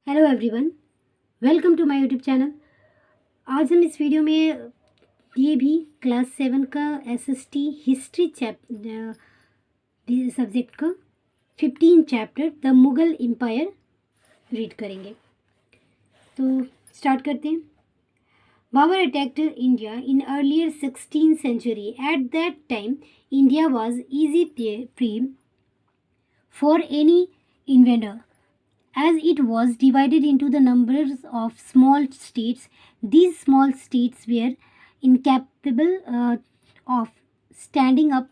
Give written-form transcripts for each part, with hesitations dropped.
Hello everyone, welcome to my YouTube channel. आज हम इस वीडियो में ये भी क्लास 7 का एसएसटी हिस्ट्री सब्जेक्ट का 15 chapter the Mughal empire read करेंगे। तो स्टार्ट करते हैं। Babur attacked India in earlier 16th century. At that time, India was easy prey for any invader. As it was divided into the numbers of small states, these small states were incapable of standing up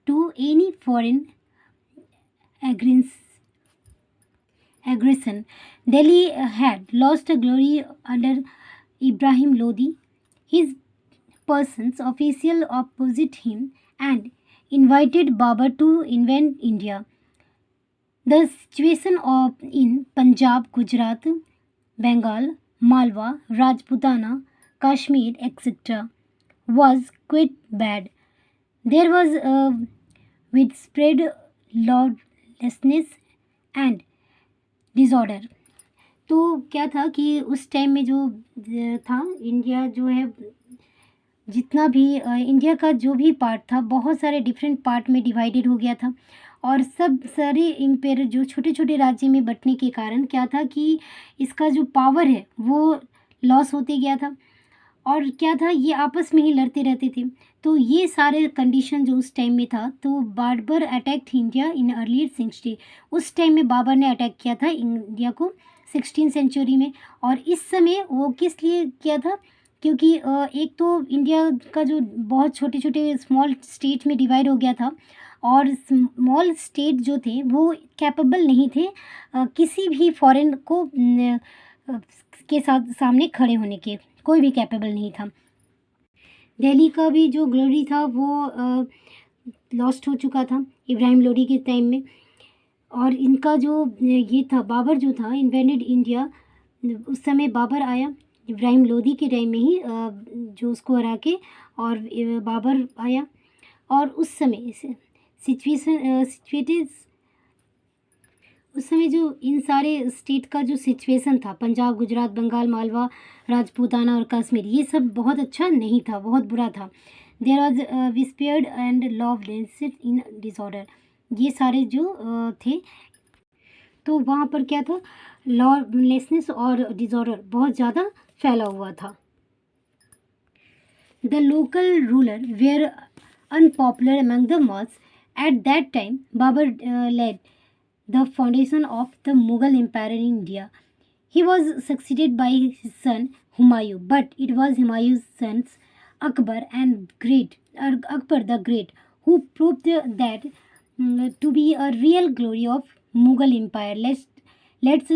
to any foreign aggression. Delhi had lost glory under Ibrahim Lodi. His persons official opposite him and invited Babur to invade India. The situation in Punjab, Gujarat, Bengal, Malwa, Rajputana, Kashmir, etc. was quite bad. There was widespread lawlessness and disorder. तो क्या था कि उस time में जो था India जो है, जितना भी इंडिया का जो भी पार्ट था बहुत सारे डिफरेंट पार्ट में डिवाइडेड हो गया था। और सब सारे एम्पायर जो छोटे छोटे राज्य में बंटने के कारण क्या था कि इसका जो पावर है वो लॉस होते गया था। और क्या था, ये आपस में ही लड़ते रहते थे। तो ये सारे कंडीशन जो उस टाइम में था, तो Babur attack India in earlier century. उस टाइम में बाबर ने अटैक किया था इंडिया को 16th सेंचुरी में। और इस समय वो किस लिए किया था, क्योंकि एक तो इंडिया का जो बहुत छोटे छोटे स्मॉल स्टेट में डिवाइड हो गया था और स्मॉल स्टेट जो थे वो कैपेबल नहीं थे किसी भी फॉरेन को के साथ सामने खड़े होने के, कोई भी कैपेबल नहीं था। दिल्ली का भी जो ग्लोरी था वो लॉस्ट हो चुका था इब्राहिम लोदी के टाइम में। और इनका जो ये था, बाबर जो था इन्वेडेड इंडिया, उस समय बाबर आया इब्राहिम लोदी के टाइम में ही, जो उसको हरा के, और बाबर आया। और उस समय उस समय जो इन सारे स्टेट का जो सिचुएशन था, पंजाब, गुजरात, बंगाल, मालवा, राजपूताना और कश्मीर, ये सब बहुत अच्छा नहीं था, बहुत बुरा था। There was whispered and lawless in disorder, ये सारे जो थे, तो वहाँ पर क्या था, लॉलेसनेस और डिसऑर्डर बहुत ज़्यादा फैला हुआ था। The local ruler were unpopular among the mass. At that time, Babur led the foundation of the Mughal Empire in India. He was succeeded by his son Humayun, but it was Humayun's sons Akbar Akbar the Great, who proved that to be a real glory of Mughal Empire. Let's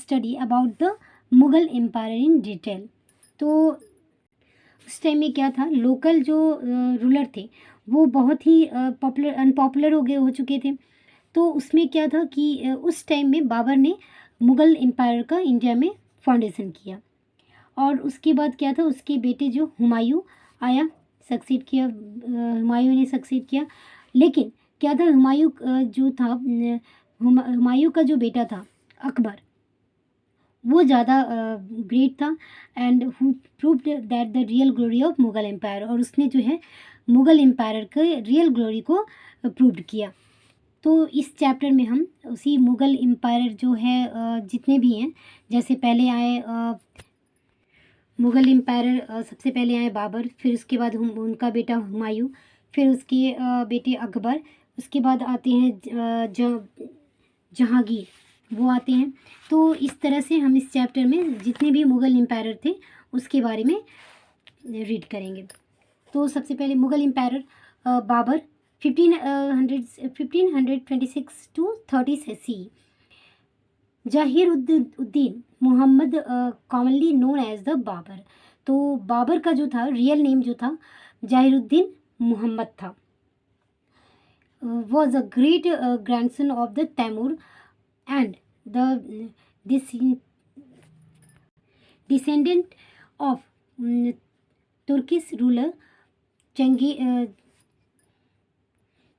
study about the Mughal Empire in detail. तो उस time में क्या था, local जो ruler थे वो बहुत ही unpopular हो चुके थे। तो उसमें क्या था कि उस टाइम में बाबर ने मुग़ल एम्पायर का इंडिया में फाउंडेशन किया। और उसके बाद क्या था, उसके बेटे जो हुमायूं आया, सक्सीड किया, हुमायूं ने सक्सीड किया। लेकिन क्या था, हुमायूं जो था, हुमायूं का जो बेटा था अकबर, वो ज़्यादा ग्रेट था and who proved that the real glory of Mughal empire, और उसने जो है मुग़ल एम्पायर के रियल ग्लोरी को प्रूव्ड किया। तो इस चैप्टर में हम उसी मुग़ल एम्पायर जो है जितने भी हैं, जैसे पहले आए मुग़ल एम्पायर, सबसे पहले आए बाबर, फिर उसके बाद उनका बेटा हुमायूं, फिर उसके बेटे अकबर, उसके बाद आते हैं जहांगीर, वो आते हैं। तो इस तरह से हम इस चैप्टर में जितने भी मुग़ल एम्पायर थे उसके बारे में रीड करेंगे। तो सबसे पहले Mughal empire Babur 1526 to 30 C. Zahiruddin Muhammad, commonly known as the Babur. तो बाबर का जो था रियल नेम जो था जहीरुद्दीन मोहम्मद था। was a great grandson of the Tamur and the descendant of Turkish ruler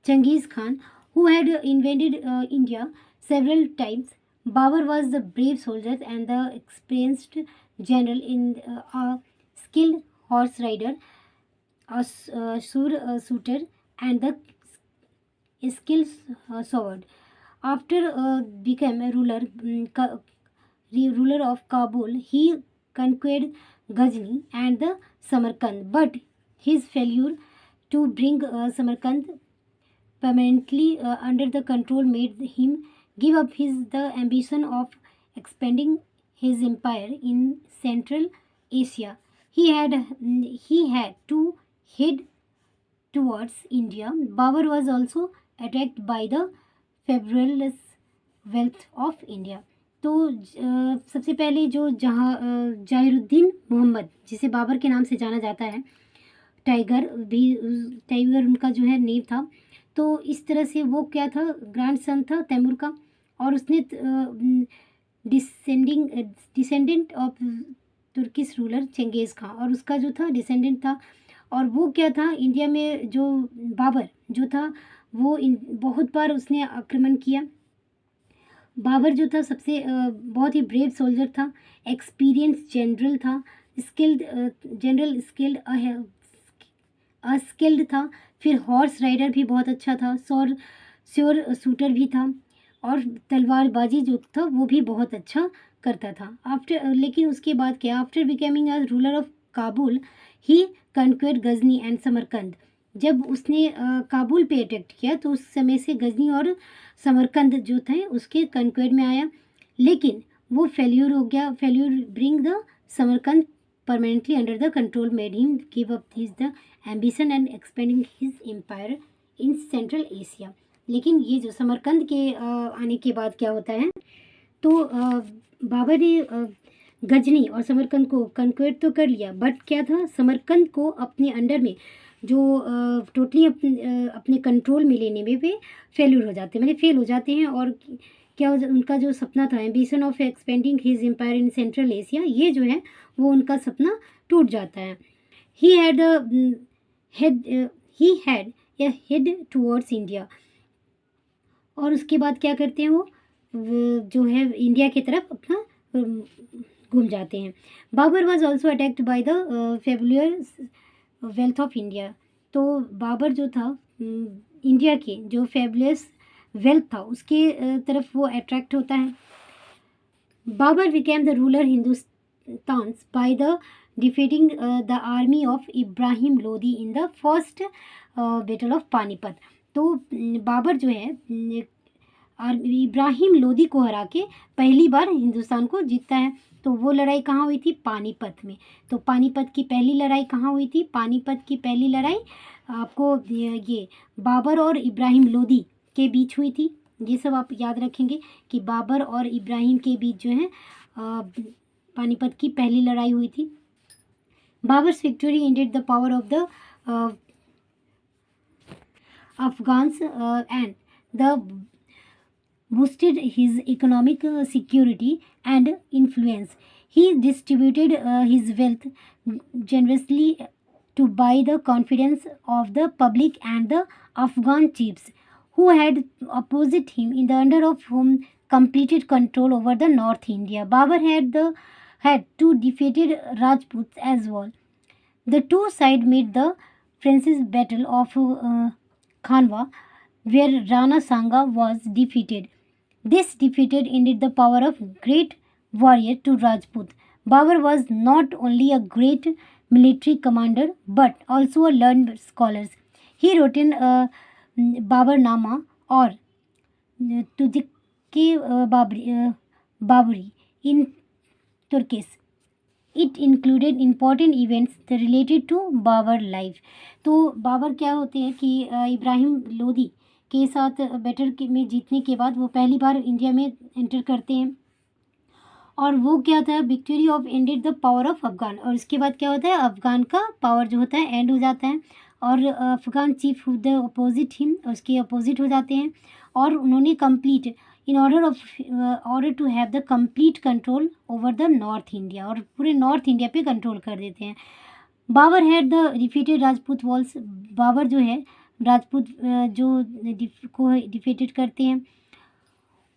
Genghis Khan, who had invaded India several times. Babur was the brave soldier and the experienced general in a skilled horse rider, shooter, and the skilled sword. After became a ruler of Kabul, he conquered Ghazni and the Samarkand. But his failure to bring Samarkand permanently under the control made him give up the ambition of expanding his empire in Central Asia. He had to head towards India. Babur was also attacked by the fabulous wealth of India. तो सबसे पहले जो जाहिरुद्दीन मोहम्मद, जिसे बाबर के नाम से जाना जाता है, टाइगर उनका जो है नेम था। तो इस तरह से वो क्या था, ग्रैंड सन था तैमूर का, और उसने descendant of Turkish ruler Genghis Khan, और उसका जो था डिसेंडेंट था। और वो क्या था, इंडिया में जो बाबर जो था वो बहुत बार उसने आक्रमण किया। बाबर जो था सबसे बहुत ही ब्रेव सोल्जर था, एक्सपीरियंस जनरल था, स्किल्ड था, फिर हॉर्स राइडर भी बहुत अच्छा था, श्योर शूटर भी था, और तलवारबाजी जो था वो भी बहुत अच्छा करता था। लेकिन उसके बाद क्या, after becoming a ruler of Kabul he conquered Ghazni and Samarkand. जब उसने काबुल पे अटैक किया तो उस समय से गजनी और समरकंद जो थे उसके कन्क्वेड में आया, लेकिन वो फेल्यूर हो गया। Failure bring the Samarkand permanently under the control made him give up the ambition and expanding his empire in Central Asia। लेकिन ये जो समरकंद के आने के बाद क्या होता है, तो बाबर ने गजनी और समरकंद को कन्क्वेट तो कर लिया, बट क्या था, समरकंद को अपने अंडर में जो टोटली अपने कंट्रोल में लेने में वे फेल्यूर हो जाते हैं, मैंने फेल हो जाते हैं। और क्या उनका जो सपना था, ambition of expanding his empire in central Asia, ये जो है वो उनका सपना टूट जाता है। He had a head towards India, और उसके बाद क्या करते हैं, वो जो है इंडिया की तरफ अपना घूम जाते हैं। Babur was also attacked by the fabulous wealth of India. तो बाबर जो था इंडिया के जो फेबुलस वेल्थ था उसके तरफ वो अट्रैक्ट होता है। Babur became the ruler Hindustan by the defeating the army of Ibrahim Lodi in the first battle of Panipat. तो बाबर जो है इब्राहिम लोदी को हरा के पहली बार हिंदुस्तान को जीतता है। तो वो लड़ाई कहाँ हुई थी, पानीपत में। तो पानीपत की पहली लड़ाई कहाँ हुई थी, पानीपत की पहली लड़ाई आपको ये बाबर और इब्राहिम लोदी के बीच हुई थी। ये सब आप याद रखेंगे कि बाबर और इब्राहिम के बीच जो है पानीपत की पहली लड़ाई हुई थी। Babar's victory ended the power of the Afghans and the boosted his economic security and influence. He distributed his wealth generously to buy the confidence of the public and the Afghan chiefs who had opposed him, in the under of whom completed control over the North India. Babur had two defeated Rajputs as well. The two sides made the Francis Battle of Khanwa, where Rana Sanga was defeated. This defeat ended the power of great warrior to Rajput. Babur was not only a great military commander but also a learned scholar. He wrote in Baburnama or Tujik-e Baburi in Turkish. It included important events related to Babur life. तो बाबर क्या होते हैं कि इब्राहिम लोदी के साथ battle में जीतने के बाद वो पहली बार इंडिया में एंटर करते हैं, और वो क्या होता है, victory of ended the power of Afghan. और इसके बाद क्या होता है, अफगान का पावर जो होता है एंड हो जाता है, और Afghan chief the opposite him उसके अपोजिट हो जाते हैं, और उन्होंने complete in order to have the complete control over the north India, और पूरे नॉर्थ इंडिया पे कंट्रोल कर देते हैं। Babur had the defeated Rajput walls. Babur जो है राजपूत जो को डिफीटेड करते हैं,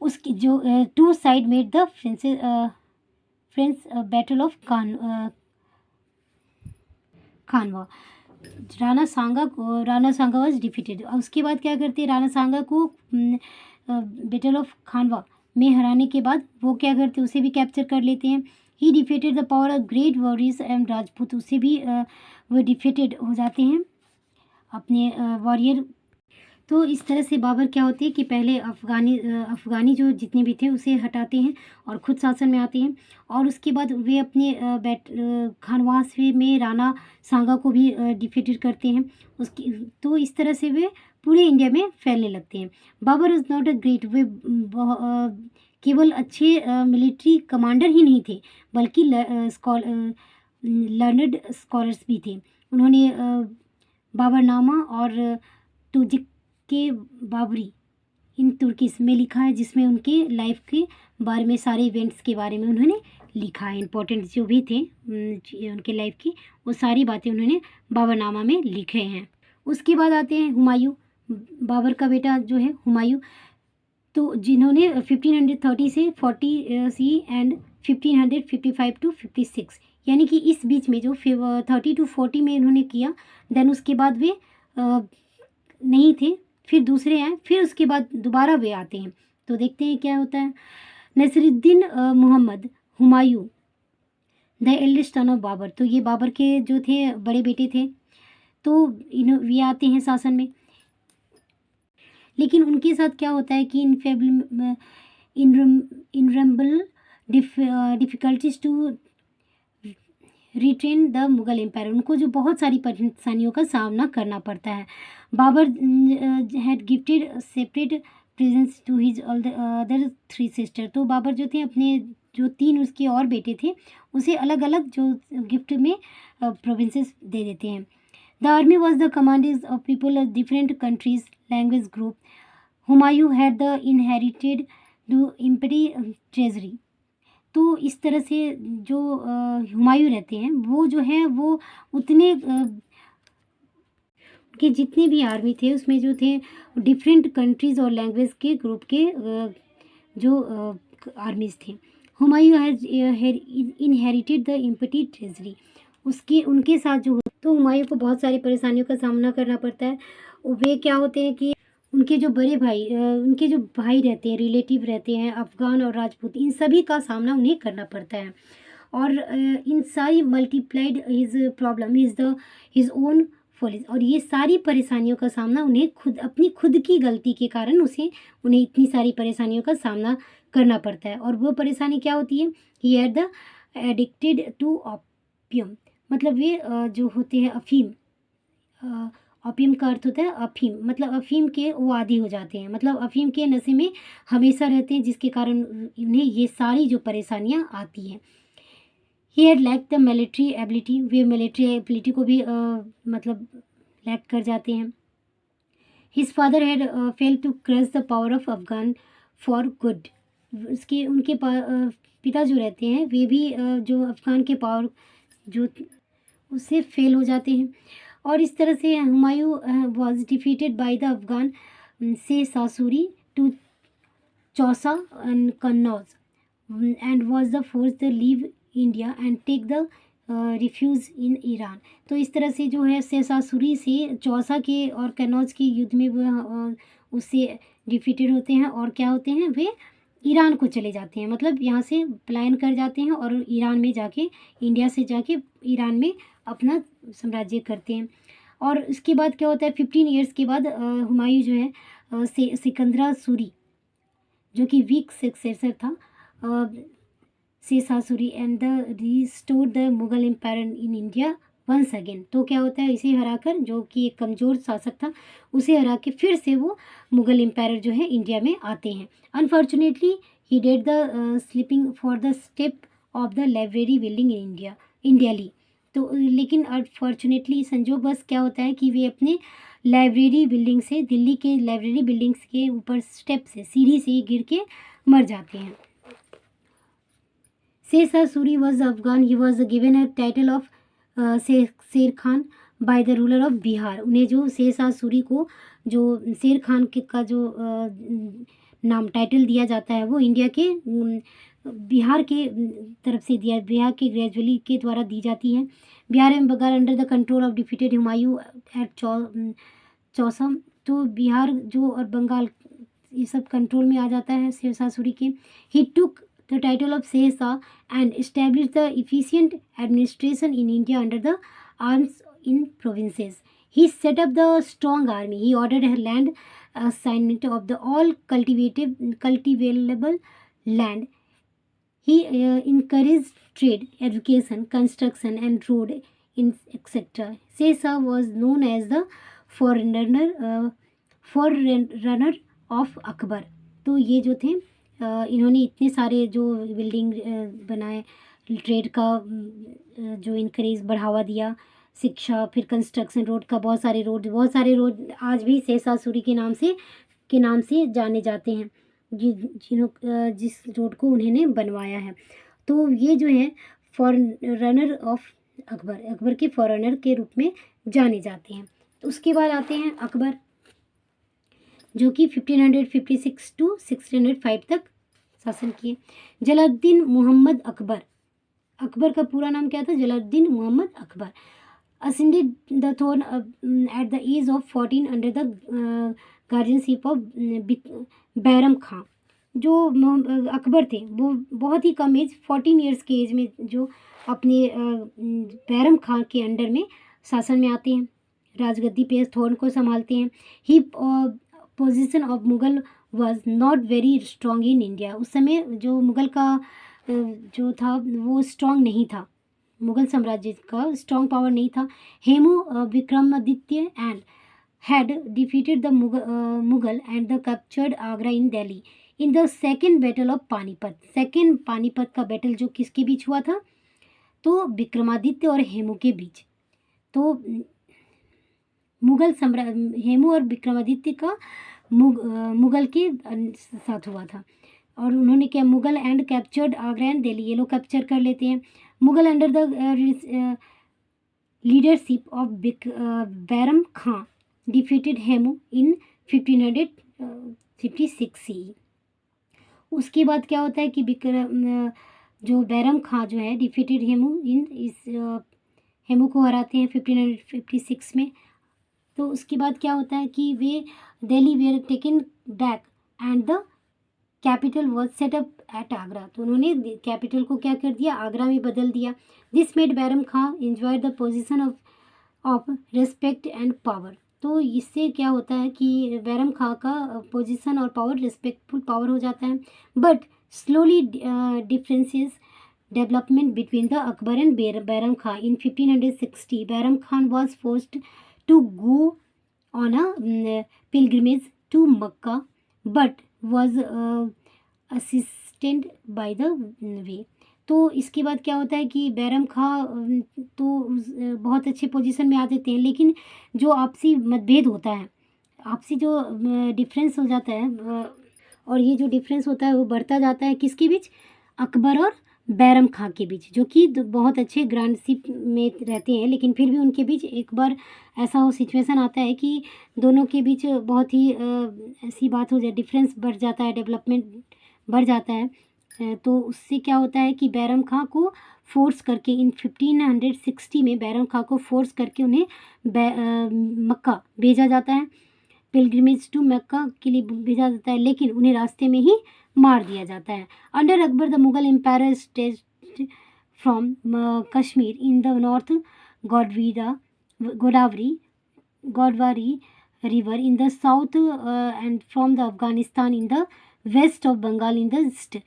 उसकी जो two side made the French battle of Khanwa. Rana Sanga was defeated. उसके बाद क्या करते हैं, राणा सांगा को बैटल ऑफ खानवा में हराने के बाद वो क्या करते हैं, उसे भी कैप्चर कर लेते हैं। ही defeated the power of great warriors and Rajput, उसे भी वो डिफीटेड हो जाते हैं अपने वॉरियर। तो इस तरह से बाबर क्या होते हैं कि पहले अफ़गानी जो जितने भी थे उसे हटाते हैं और ख़ुद शासन में आते हैं, और उसके बाद वे अपने खानवास में राणा सांगा को भी डिफीटेड करते हैं उसकी। तो इस तरह से वे पूरे इंडिया में फैलने लगते हैं। Babur is not a great, वे केवल अच्छे मिलिट्री कमांडर ही नहीं थे, बल्कि लर्नड स्कॉलर्स भी थे। उन्होंने बाबरनामा और तुजिक के बाबरी इन तुर्किश में लिखा है, जिसमें उनके लाइफ के बारे में, सारे इवेंट्स के बारे में उन्होंने लिखा है। इम्पोर्टेंट जो भी थे उनके लाइफ की, वो सारी बातें उन्होंने बाबरनामा में लिखे हैं। उसके बाद आते हैं हुमायूं, बाबर का बेटा जो है हुमायूं, तो जिन्होंने 1530 से 40 सी एंड 1555 टू 56, यानी कि इस बीच में जो 30 टू 40 में इन्होंने किया। देन उसके बाद वे नहीं थे, फिर दूसरे आए, फिर उसके बाद दोबारा वे आते हैं। तो देखते हैं क्या होता है। Nasiruddin Muhammad Humayun, the eldest son of Babur, तो ये बाबर के जो थे बड़े बेटे थे। तो ये आते हैं शासन में, लेकिन उनके साथ क्या होता है कि innumerable difficulties to retain the Mughal empire, उनको जो बहुत सारी परेशानियों का सामना करना पड़ता है। Babur had gifted separate presence to his other 3 sister, तो बाबर जो थे अपने जो 3 उसके और बेटे थे उसे अलग अलग जो गिफ्ट में प्रोविंसेस दे देते हैं। The army was the commanders of people of different countries language group. Humayun had the inherited the imperial treasury, तो इस तरह से जो हुमायूं रहते हैं वो जो है वो उतने के जितने भी आर्मी थे उसमें जो थे डिफरेंट कंट्रीज़ और लैंग्वेज के ग्रुप के जो आर्मीज़ थे। Humayun has inherited the imperial treasury, उनके साथ जो, तो हुमायूं को बहुत सारी परेशानियों का सामना करना पड़ता है। वे क्या होते हैं कि उनके जो बड़े भाई उनके जो भाई रहते हैं, रिलेटिव रहते हैं, अफ़गान और राजपूत, इन सभी का सामना उन्हें करना पड़ता है। और इन सारी multiplied his problem his own Foley, और ये सारी परेशानियों का सामना उन्हें अपनी खुद की गलती के कारण उन्हें इतनी सारी परेशानियों का सामना करना पड़ता है। और वो परेशानी क्या होती है, he had the addicted to opium, मतलब वे जो होते हैं अफीम, अफीम का अर्थ होता है अफीम, मतलब अफीम के वो आदी हो जाते हैं, मतलब अफीम के नशे में हमेशा रहते हैं, जिसके कारण इन्हें ये सारी जो परेशानियां आती हैं। He had lack the military ability, वे मिलिट्री एबिलिटी को भी मतलब लैक कर जाते हैं। His father had fail to crush the power of Afghan for good, उनके पिता जो रहते हैं वे भी जो अफगान के पावर जो उससे फेल हो जाते हैं। और इस तरह से Humayun was defeated by the Afghan से सासूरी to Chausa and Kannauj and was the force the leave India and take the refuge in Iran. तो इस तरह से जो है शेषासुरी से चौसा के और कन्नौज के युद्ध में वो उससे डिफीटेड होते हैं, और क्या होते हैं, वे ईरान को चले जाते हैं, मतलब यहाँ से पलायन कर जाते हैं और ईरान में जाके, इंडिया से जाके ईरान में अपना साम्राज्य करते हैं। और इसके बाद क्या होता है, 15 ईयर्स के बाद हुमायूं जो है सिकंदरा सूरी, जो कि वीक सक्सेसर था Sher Shah Suri, and the restore the Mughal empire in India once again. तो क्या होता है, इसे हराकर, जो कि एक कमज़ोर शासक था, उसे हरा के फिर से वो मुगल एम्पायर जो है इंडिया में आते हैं। Unfortunately he dead the sleeping for the step of the library building in India ली। तो लेकिन अनफॉर्चुनेटली संजोग बस क्या होता है कि वे अपने लाइब्रेरी बिल्डिंग से, दिल्ली के लाइब्रेरी बिल्डिंग्स के ऊपर स्टेप से, सीढ़ी से गिर के मर जाते हैं। Sher Shah Suri was Afghan, he was given a title of Sher Khan by the ruler of Bihar. उन्हें जो शेषासुरी को जो शेर खान का जो नाम टाइटल दिया जाता है वो इंडिया के बिहार के तरफ से दिया, बिहार के ग्रेजुअली के द्वारा दी जाती है। Bihar and Bengal under the control of defeated Humayun at Chausa. तो बिहार जो और बंगाल ये सब कंट्रोल में आ जाता है शेरशाह सूरी के। He took the title of Sher Shah and establish the efficient administration in India under the arms in provinces. He set up the strong army. He ordered a land assignment of the all cultivable land. He encouraged trade, education, construction, and road, etc. Shah was known as the forerunner of Akbar. तो ये जो थे इन्होंने इतने सारे जो building बनाए, trade का जो इनक्रीज बढ़ावा दिया, शिक्षा, फिर कंस्ट्रक्शन, रोड का बहुत सारे रोड आज भी शेरशाह सूरी के नाम से जाने जाते हैं, जिस रोड को उन्होंने बनवाया है। तो ये जो है फॉररनर ऑफ अकबर के फॉररनर के रूप में जाने जाते हैं। तो उसके बाद आते हैं अकबर, जो कि 1556 टू 1605 तक शासन किए। जलालुद्दीन मोहम्मद अकबर का पूरा नाम क्या था? Jalaluddin Mohammad Akbar ascended the throne at the age of 14 under the guardianship of Bairam खां। जो अकबर थे वो बहुत ही कम एज 14 ईयर्स के एज में जो अपने बैरम खां के अंडर में शासन में आते हैं, राजगद्दी पे थ्रोन को संभालते हैं। He position of Mughal was not very strong in India. उस समय जो मुगल का जो था वो स्ट्रॉन्ग नहीं था, मुगल साम्राज्य का स्ट्रॉन्ग पावर नहीं था। Hemu Vikramaditya and had defeated the Mughal and the captured Agra in Delhi in the second battle of Panipat. Second Panipat का बैटल जो किसके बीच हुआ था? तो विक्रमादित्य और हेमू के बीच। तो मुगल हेमू और विक्रमादित्य का मुगल के साथ हुआ था, और उन्होंने क्या, Mughal and captured Agra and Delhi, ये लोग कैप्चर कर लेते हैं। Mughal under the leadership of Bairam Khan defeated Hemu in 1556 C. उसके बाद क्या होता है कि जो बैरम खां जो है डिफीटेड हेमू इन हेमू को हराते हैं 1556 में। तो उसके बाद क्या होता है कि वे Delhi were taken back and the capital was set up at Agra. तो उन्होंने कैपिटल को क्या कर दिया? आगरा में बदल दिया। This made Bairam Khan enjoy the position of respect and power. तो इससे क्या होता है कि बैरम खां का पोजीशन और पावर रिस्पेक्टफुल पावर हो जाता है। But slowly differences development between the Akbar and Bairam Khan. In 1560 Bairam Khan was forced to go on a pilgrimage to Mecca but was assistant by the way. तो इसके बाद क्या होता है कि बैरम खां तो बहुत अच्छे पोजीशन में आ जाते हैं, लेकिन जो आपसी मतभेद होता है, आपसी जो डिफरेंस हो जाता है, और ये जो डिफरेंस होता है वो बढ़ता जाता है किसके बीच? अकबर और बैरम खां के बीच, जो कि बहुत अच्छे ग्रांडशिप में रहते हैं, लेकिन फिर भी उनके बीच एक बार ऐसा हो सिचुएशन आता है कि दोनों के बीच बहुत ही ऐसी बात हो जाए, डिफरेंस बढ़ जाता है, डेवलपमेंट बढ़ जाता है। तो उससे क्या होता है कि बैरम खां को फोर्स करके इन 1560 में बैरम खां को फोर्स करके उन्हें मक्का भेजा जाता है, पिलग्रिमेज टू मक्का के लिए भेजा जाता है, लेकिन उन्हें रास्ते में ही मार दिया जाता है। Under Akbar the Mughal empire stage from Kashmir in the north Godavari river in the south and from the Afghanistan in the west of Bengal in the east.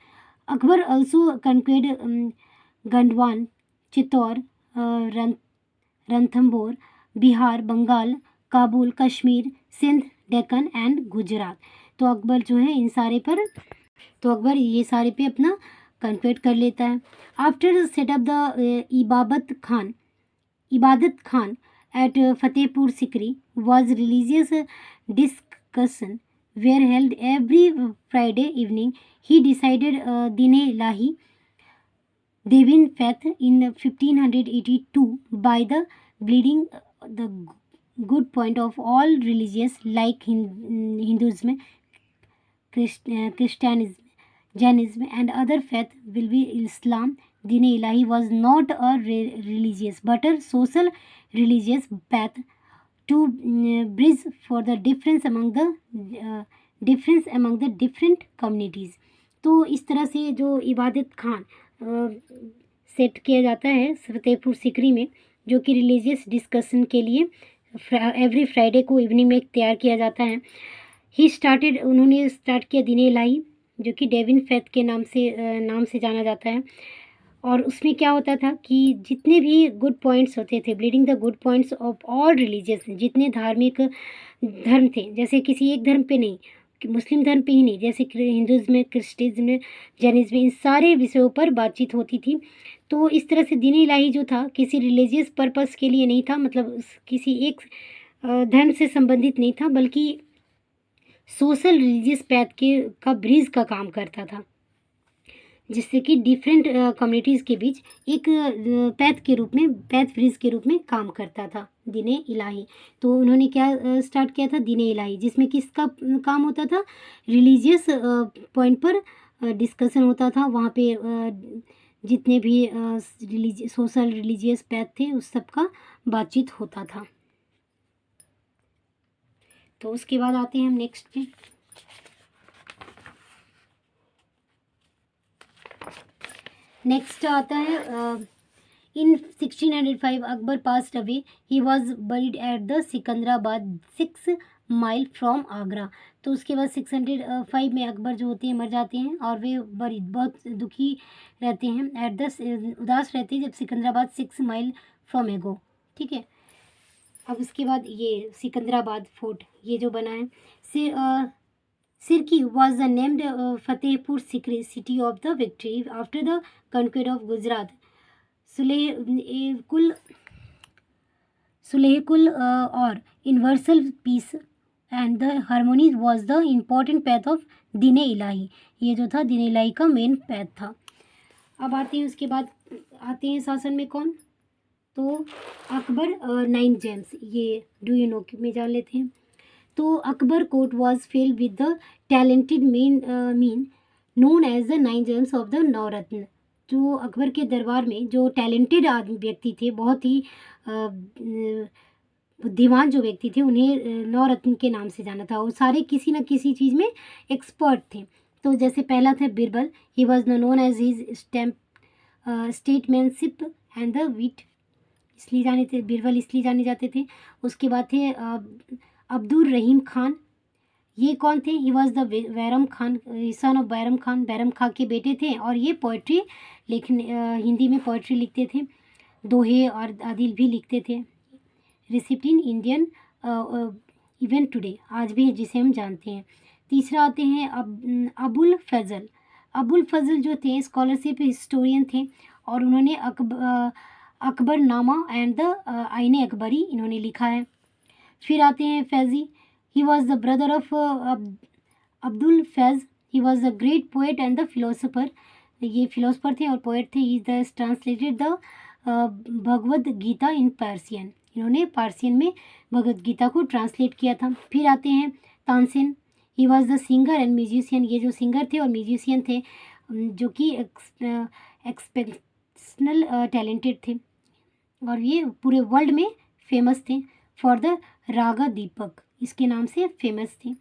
Akbar also conquered Gandwan, Chittor, Ranthambore, Bihar, Bengal, Kabul, Kashmir, Sindh, Deccan and Gujarat. तो अकबर जो है इन सारे पर, तो अकबर ये सारे पे अपना कन्वर्ट कर लेता है। आफ्टर सेटअप द इबादत Khan at Fatehpur Sikri was religious discussion were held every Friday evening. He decided Dine Ilahi Devin Faith in 1582 by the bleeding the good point of all religious like Hinduism, Christianism, Jainism, and other faith will be Islam. Din-e-Ilahi was not a religious but a social religious path to bridge for the difference among the different communities. तो इस तरह से जो इबादत Khan set किया जाता है फतेहपुर सिकरी में, जो कि रिलीजियस डिस्कशन के लिए एवरी फ्राइडे को इवनिंग में तैयार किया जाता है। उन्होंने स्टार्ट किया दीन-ए-इलाही, जो कि डेविन फेथ के नाम से जाना जाता है। और उसमें क्या होता था कि जितने भी गुड पॉइंट्स होते थे, bleeding the good points of all religious, जितने धार्मिक धर्म थे, जैसे किसी एक धर्म पे नहीं, मुस्लिम धर्म पे ही नहीं, जैसे हिंदुज़म में, क्रिश्चियनिज्म में, जैनिज्म में, इन सारे विषयों पर बातचीत होती थी। तो इस तरह से दीन-ए-इलाही जो था किसी रिलीजियस पर्पस के लिए नहीं था, मतलब किसी एक धर्म से संबंधित नहीं था, बल्कि सोशल रिलीजियस पैथ का ब्रिज का काम करता था, जिससे कि डिफरेंट कम्युनिटीज़ के बीच एक पैथ ब्रिज के रूप में काम करता था दीन-ए-इलाही। तो उन्होंने क्या स्टार्ट किया था, दीन-ए-इलाही, जिसमें किसका काम होता था, रिलीजियस पॉइंट पर डिस्कशन होता था। वहाँ पे जितने भी सोशल रिलीजियस पैथ थे उस सब का बातचीत होता था। तो उसके बाद आते हैं हम नेक्स्ट पे। नेक्स्ट आता है इन 1605 Akbar passed away, he was buried at the Secunderabad 6 mile from Agra. तो उसके बाद 605 में अकबर जो होते हैं मर जाते हैं, और वे बड़ी बहुत दुखी रहते हैं, उदास रहते हैं, जब सिकंदराबाद 6 माइल फ्रॉम एगो। ठीक है, अब उसके बाद ये सिकंदराबाद फोर्ट ये जो बना है, सिरकी was the named Fatehpur Sikri city of the victory after the conquest of Gujarat. सुलेहकुल और universal peace and the harmony was the important path of Din-i-Ilahi. ये जो था दीन-ए-इलाही का मेन पैथ था। अब आते हैं उसके बाद आते हैं शासन में कौन, तो अकबर 9 जेम्स, ये डू यू नो में जान लेते हैं। तो Akbar court was filled with the talented men known as the 9 gems of the Navratna. जो अकबर के दरबार में जो टैलेंटेड व्यक्ति थे, बहुत ही बुद्धिमान जो व्यक्ति थे, उन्हें नवरत्न के नाम से जाना था, और सारे किसी न किसी चीज़ में एक्सपर्ट थे। तो जैसे पहला था Birbal, he was known as his statesmanship and the wit, इसलिए जाने थे बिरबल, इसलिए जाने जाते थे। उसके बाद थे अब्दुल रहीम खान, ये कौन थे, he was the Bairam Khan, son of Bairam Khan, Bairam Khan के बेटे थे, और ये पोइट्री हिंदी में पोइट्री लिखते थे, दोहे और आदिल भी लिखते थे। Receipt in Indian event today, आज भी जिसे हम जानते हैं। तीसरा आते हैं अबुल फजल। अबुल फजल जो थे स्कॉलरशिप हिस्टोरियन थे, और उन्होंने अकबरनामा एंड द आईने अकबरी इन्होंने लिखा है। फिर आते हैं Faizi, he was the brother of Abdul Faiz, he was the great poet and the philosopher, ये फिलोसोफर थे और पोएट थे। He the translated the Bhagavad Gita in Persian, इन्होंने पार्सियन में भगवद गीता को ट्रांसलेट किया था। फिर आते हैं तानसेन, ही was the singer and musician, ये जो सिंगर थे और म्यूजिशियन थे, जो कि एक्सपेक्शनल टैलेंटेड थे, और ये पूरे वर्ल्ड में फेमस थे फॉर द रागा दीपक, इसके नाम से फेमस थे।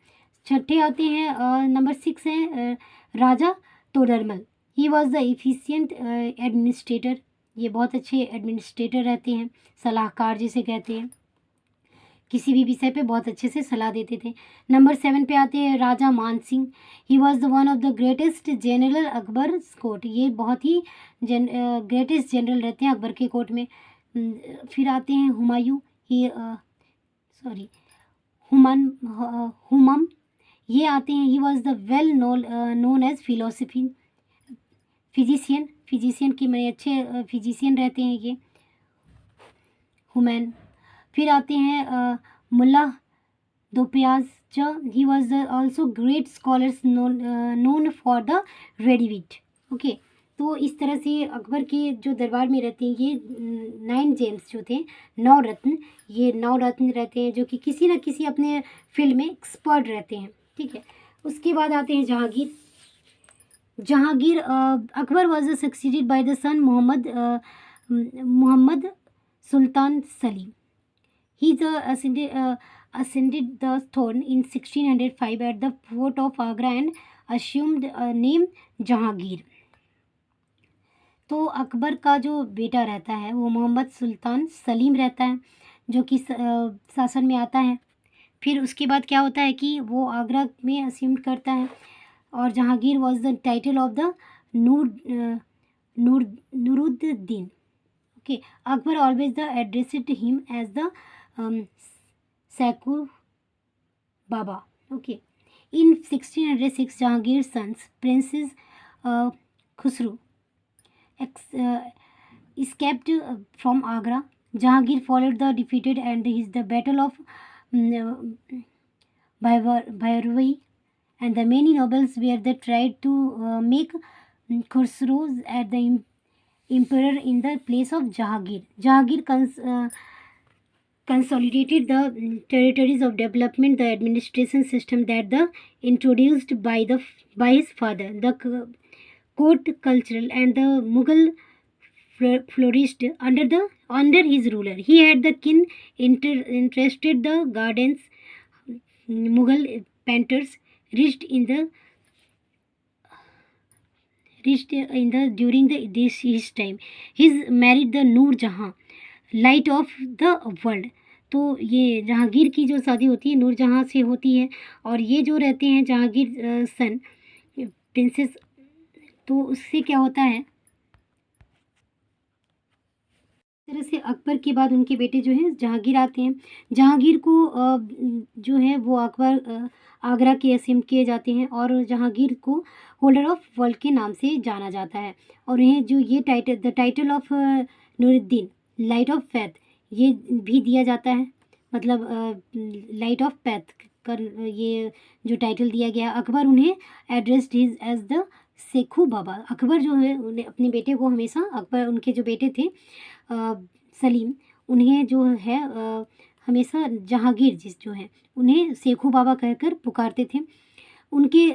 छठे आते हैं नंबर 6 है Raja Todarmal, he was the efficient administrator, ये बहुत अच्छे एडमिनिस्ट्रेटर रहते हैं, सलाहकार जिसे कहते हैं, किसी भी विषय पे बहुत अच्छे से सलाह देते थे। नंबर 7 पे आते हैं राजा मान सिंह, ही was the one of the greatest general Akbar court, ये बहुत ही ग्रेटेस्ट जनरल रहते हैं अकबर के कोर्ट में। फिर आते हैं हुमायूं, हुमम, ये आते हैं, he was the well known as physician की में अच्छे फिजिशियन रहते हैं ये हुमैन। फिर आते हैं Mulla Dopiaza, he was the also great scholars known for the ready wit. Okay, तो इस तरह से अकबर के जो दरबार में रहते हैं ये 9 जेम्स जो थे, 9 रत्न, ये 9 रत्न रहते हैं, जो कि किसी न किसी अपने फील्ड में एक्सपर्ट रहते हैं। ठीक है, उसके बाद आते हैं Jahangir. Jahangir Akbar was succeeded by the son Muhammad Sultan Salim. He ascended the throne in 1605 at the fort of Agra and assumed name Jahangir. तो अकबर का जो बेटा रहता है वो मोहम्मद सुल्तान सलीम रहता है, जो कि शासन में आता है। फिर उसके बाद क्या होता है कि वो आगरा में अस्यूम्ड करता है, और Jahangir was the title of the Nuruddin. Okay, Akbar always the addressed him as the Shaikhu Baba. Okay, in 1606 Jahangir sons princes Khusrau escaped from Agra. Jahangir followed the defeated and his the battle of Bhairavi, and the many nobles were they tried to make Khusro at the emperor in the place of Jahangir. Jahangir consolidated the territories of development, the administration system that the introduced by his father, the court cultural and the Mughal flourished under his ruler. He had the kin interested the gardens. Mughal painters reached in the during his time. He married the Noor Jahan, light of the world. तो ये जहांगीर की जो शादी होती है नूर जहाँ से होती है, और ये जो रहते हैं जहांगीर सन प्रिंसेस, तो उससे क्या होता है, इस तरह से अकबर के बाद उनके बेटे जो हैं जहांगीर आते हैं। जहांगीर को जो है वो अकबर आगरा के असीम किए जाते हैं, और जहांगीर को होल्डर ऑफ वर्ल्ड के नाम से जाना जाता है। और इन्हें जो ये title the title of Nooruddin light of faith ये भी दिया जाता है, मतलब लाइट ऑफ फैथ कर ये जो टाइटल दिया गया। अकबर उन्हें एड्रेस्ड हिज एज द सेखू बाबा। अकबर जो है उन्हें अपने बेटे को हमेशा, अकबर उनके जो बेटे थे सलीम, उन्हें जो है हमेशा जहांगीर जो है उन्हें सेखू बाबा कहकर पुकारते थे। उनके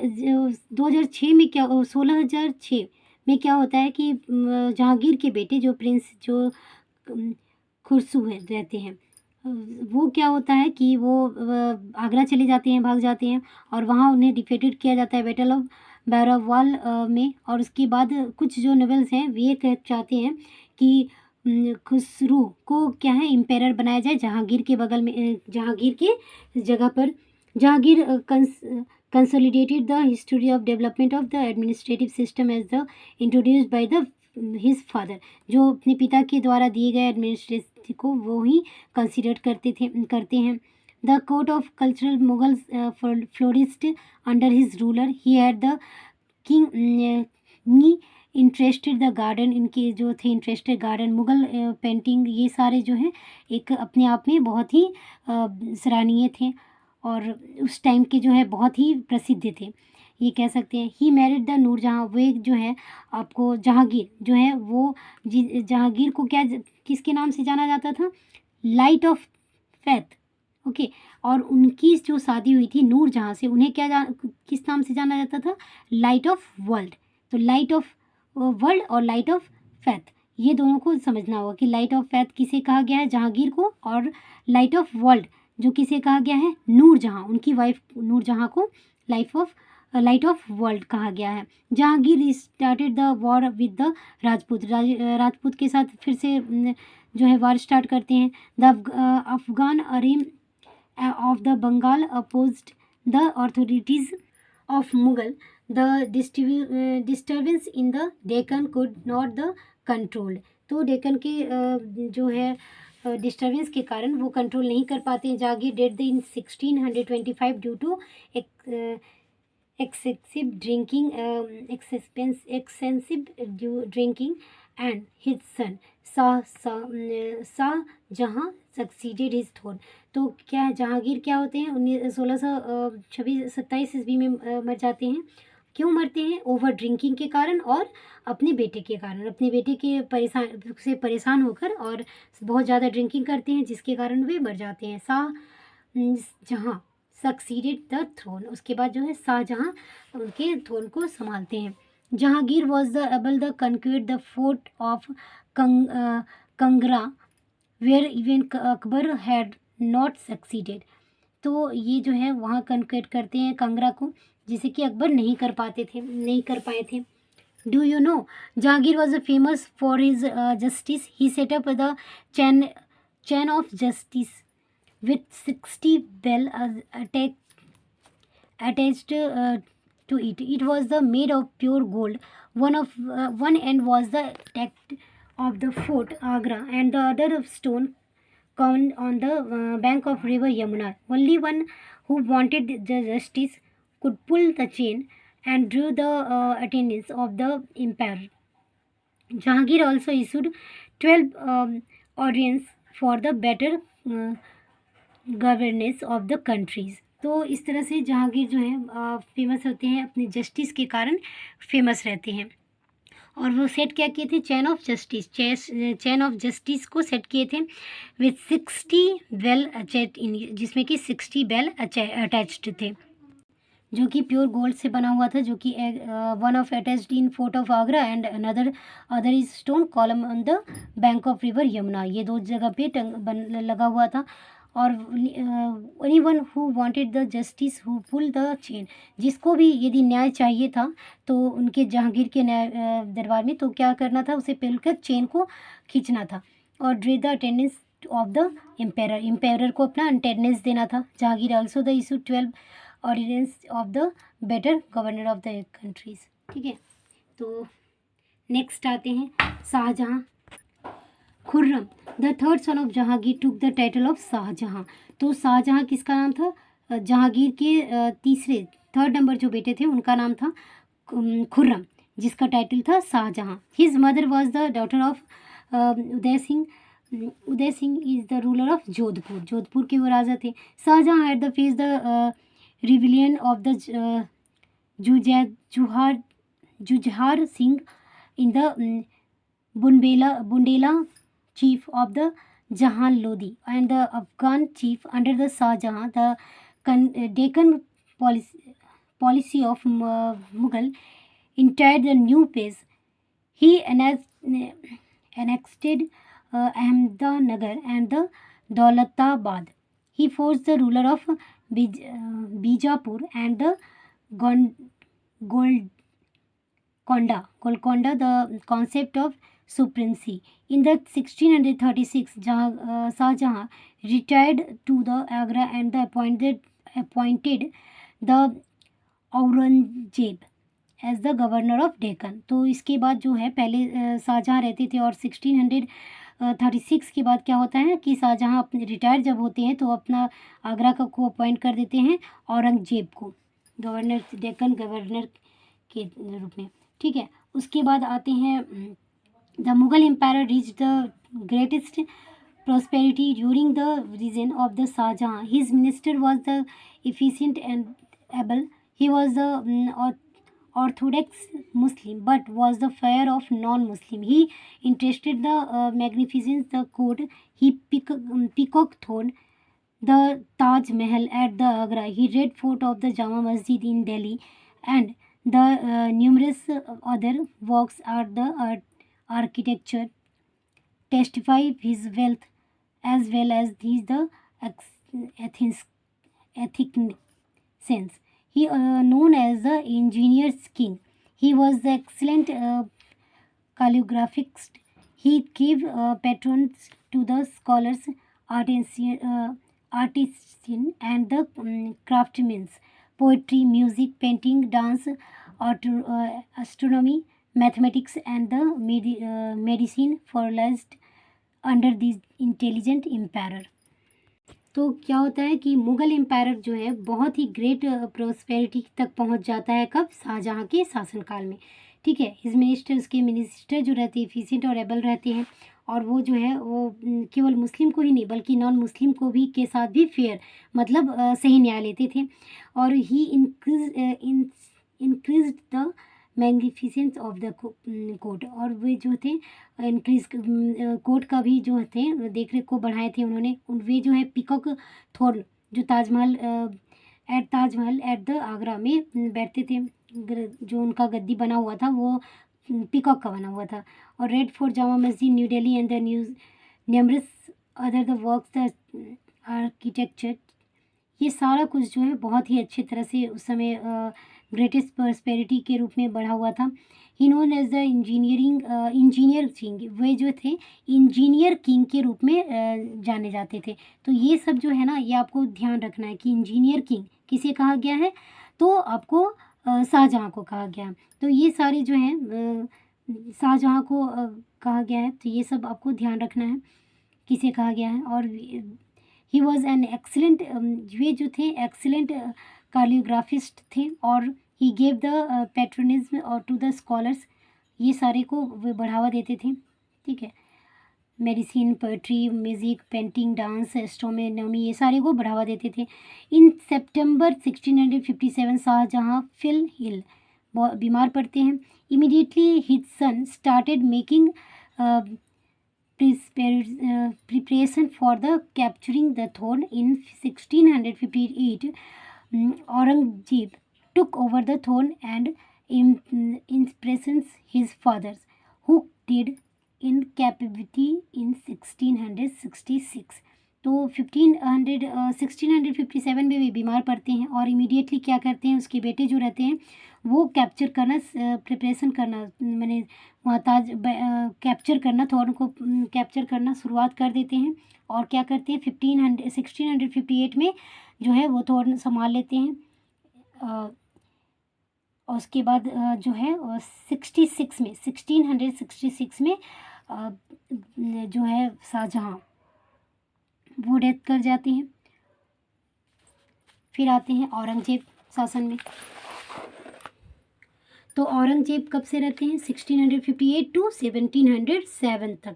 2006 में क्या 16,006 में क्या होता है कि जहांगीर के बेटे जो प्रिंस जो खुसरू है रहते हैं, वो क्या होता है कि वो आगरा चले जाते हैं, भाग जाते हैं, और वहाँ उन्हें डिफीटेड किया जाता है बैटल ऑफ बैरावाल में। और उसके बाद कुछ जो नॉवेल्स हैं वे चाहते हैं कि खुसरू को क्या है एम्पायर बनाया जाए जहांगीर के बगल में, जहांगीर के जगह पर। Jahangir consolidated the history of development of the administrative system as the introduced by the his father. जो अपने पिता के द्वारा दिए गए एडमिनिस्ट्रेशन को वो ही कंसिडर करते हैं। The court of cultural Mughals flourished under his ruler. He had the king interested the garden, इनके जो थे इंटरेस्टेड गार्डन, मुगल पेंटिंग, ये सारे जो हैं एक अपने आप में बहुत ही सराहनीय थे, और उस टाइम के जो है बहुत ही प्रसिद्ध थे, ये कह सकते हैं। ही मैरिड द नूर जहाँ, वो एक जो है आपको जहांगीर जो है वो जहांगीर को क्या किसके नाम से जाना जाता था, लाइट ऑफ फैथ। ओके, और उनकी जो शादी हुई थी नूर जहाँ से, उन्हें क्या किस नाम से जाना जाता था, लाइट ऑफ वर्ल्ड। तो लाइट ऑफ वर्ल्ड और लाइट ऑफ फैथ, ये दोनों को समझना होगा कि लाइट ऑफ फैथ किसे कहा गया है, जहांगीर को, और लाइट ऑफ वर्ल्ड जो किसे कहा गया है, नूर जहाँ, उनकी वाइफ नूर जहाँ को लाइट ऑफ वर्ल्ड कहा गया है। Jahangir started the war with the Rajput के साथ फिर से जो है वार स्टार्ट करते हैं। The Afghan army of the Bengal opposed the authorities of Mughal. The disturbance in the Deccan could not the controlled. तो डेक्कन के जो है डिस्टर्बेंस के कारण वो कंट्रोल नहीं कर पाते हैं। Jahangir dead in 1625 due to excessive drinking, extensive drinking, and his son Shah Jahan succeeded his throne। तो क्या है जहांगीर क्या होते हैं 1627 ईस्वी में मर जाते हैं। क्यों मरते हैं, ओवर ड्रिंकिंग के कारण और अपने बेटे के कारण, अपने बेटे के परेशान होकर और बहुत ज़्यादा ड्रिंकिंग करते हैं जिसके कारण वे मर जाते हैं। शाह जहाँ सक्सीडेड द थ्रोन, उसके बाद जो है शाहजहाँ उनके थ्रोन को संभालते हैं। Jahangir was the able the conquer the fort of Kangra where even Akbar had not succeeded. तो ये जो है वहाँ कनक्यूर करते हैं कंगरा को, जिसे कि अकबर नहीं कर पाए थे। Do you no Jahangir was famous for his justice. He set up the chain of justice with 60 bell attached to it. It was the made of pure gold. One end was the attack of the fort Agra, and the other of stone found on the bank of river Yamuna. Only one who wanted the justice could pull the chain and drew the attendance of the emperor. Jahangir also issued 12 ordinances for the better governance of the countries. तो इस तरह से जहांगीर जो है famous होते हैं, अपने justice के कारण फेमस रहते हैं। और वो सेट क्या किए थे, चैन ऑफ जस्टिस को सेट किए थे विथ 60 बेल अटैच्ड, जिसमें कि 60 बेल अटैच्ड थे, जो कि प्योर गोल्ड से बना हुआ था, जो कि one of attached in fort of Agra and other is stone column on the bank of river Yamuna. ये दो जगह पे लगा हुआ था। और any one who wanted the justice who pull the chain, जिसको भी यदि न्याय चाहिए था तो उनके जहांगीर के न्याय दरबार में, तो क्या करना था, उसे पिलकर चेन को खींचना था। और drew the attendance of the empire को अपना अटेंडेंस देना था। Jahangir also the issue 12 ordinance of the better governor of the countries. ठीक है, तो नेक्स्ट आते हैं Shahjahan. Khurram the third son of Jahangir took the title of Shahjahan. तो शाहजहाँ किसका नाम था, जहांगीर के थर्ड नंबर जो बेटे थे उनका नाम था खुर्रम, जिसका टाइटल था Shahjahan. His mother was the daughter of Uday Singh. Uday Singh is the ruler of Jodhpur, Jodhpur के वो राजा थे। Shahjahan had the face the rebellion of the Jujhar Singh in the Bundela chief of the Jahan Lodi and the Afghan chief under the Shah Jahan. The Deccan policy of Mughal entered the new phase. He annexed Ahmednagar and the Daulatabad. He forced the ruler of Bijapur and the Golconda the concept of supremacy. In the 1636, Shah Jahan retired to the Agra and appointed the Aurangzeb as the governor of Deccan. तो इसके बाद जो है, पहले शाहजहाँ रहते थे और 1636 के बाद क्या होता है कि शाहजहाँ अपने रिटायर जब होते हैं तो अपना आगरा को अपॉइंट कर देते हैं औरंगजेब को गवर्नर, डेक्कन गवर्नर के रूप में। ठीक है, उसके बाद आते हैं The Mughal Empire reached the greatest prosperity during the reign of the Shah Jahan. His minister was the efficient and able. He was the orthodox Muslim, but was the fear of non-Muslim. He interested the magnificence the court. He peacock throne, the Taj Mahal at the Agra. He read fort of the Jama Masjid in Delhi, and the numerous other works at the architecture testify his wealth as well as the ethic sense. He known as the engineer's king. He was the excellent calligraphist. He gave patrons to the scholars, artisan and the craftsmen, poetry, music, painting, dance, astronomy, mathematics and the medicine flourished under this intelligent emperor. तो क्या होता है कि Mughal empire जो है बहुत ही great prosperity तक पहुंच जाता है, कब, शाहजहाँ के शासनकाल में। ठीक है, हिज मिनिस्टर, उसके मिनिस्टर जो रहते हैं एफिशिएंट और एबल रहते हैं, और वो जो है वो केवल मुस्लिम को ही नहीं बल्कि नॉन मुस्लिम को भी के साथ भी फेयर मतलब सही न्याय लेते थे। और he increase the magnificence of the court, और वे जो थे इंक्रीज कोर्ट का भी जो थे देख रेख को बढ़ाए थे उन्होंने। वे जो है पिकॉक थ्रोन जो Taj Mahal at Taj Mahal at the Agra में बैठते थे। जो उनका गद्दी बना हुआ था वो पीकॉक का बना हुआ था। और रेड फोर्ट, जामा मस्जिद, new Delhi and the news numerous other the works the architecture, ये सारा कुछ जो है बहुत ही अच्छे तरह से उस समय ग्रेटेस्ट प्रॉस्पेरिटी के रूप में बढ़ा हुआ था। He known as the engineer king, वे जो थे इंजीनियर किंग के रूप में जाने जाते थे। तो ये सब जो है ना, ये आपको ध्यान रखना है कि इंजीनियर किंग किसे कहा गया है, तो आपको शाहजहाँ को कहा गया। तो ये सारे जो हैं शाहजहाँ को कहा गया है, तो ये सब आपको ध्यान रखना है किसे कहा गया है। और ही वॉज एन एक्सीलेंट, वे जो थे एक्सीलेंट कार्लियोग्राफिस्ट थे। और ही गेव द पैट्रोनिज्म और टू द स्कॉलर्स, ये सारे को वे बढ़ावा देते थे। ठीक है, medicine, poetry, music, painting, dance, astronomy, ये सारे को बढ़ावा देते थे। इन सितंबर 1657 शाहजहाँ फिल हिल बीमार पड़ते हैं। Immediately his son started making preparation for the capturing the throne. In 1658, Aurangzeb took over the throne and impressed his fathers, who died in captivity in 1666. तो 1657 में वे बीमार पड़ते हैं और इमीडिएटली क्या करते हैं, उसके बेटे जो रहते हैं वो कैप्चर करना, प्रिपरेशन करना, मैंने मोहताज कैप्चर करना, थॉर्न को कैप्चर करना शुरुआत कर देते हैं। और क्या करते हैं, 1658 में जो है वो थॉर्न संभाल लेते हैं। और उसके बाद जो है 1666 में जो है शाहजहाँ वो डेथ कर जाते हैं। फिर आते हैं औरंगजेब शासन में। तो औरंगजेब कब से रहते हैं, 1658 टू 1707 तक।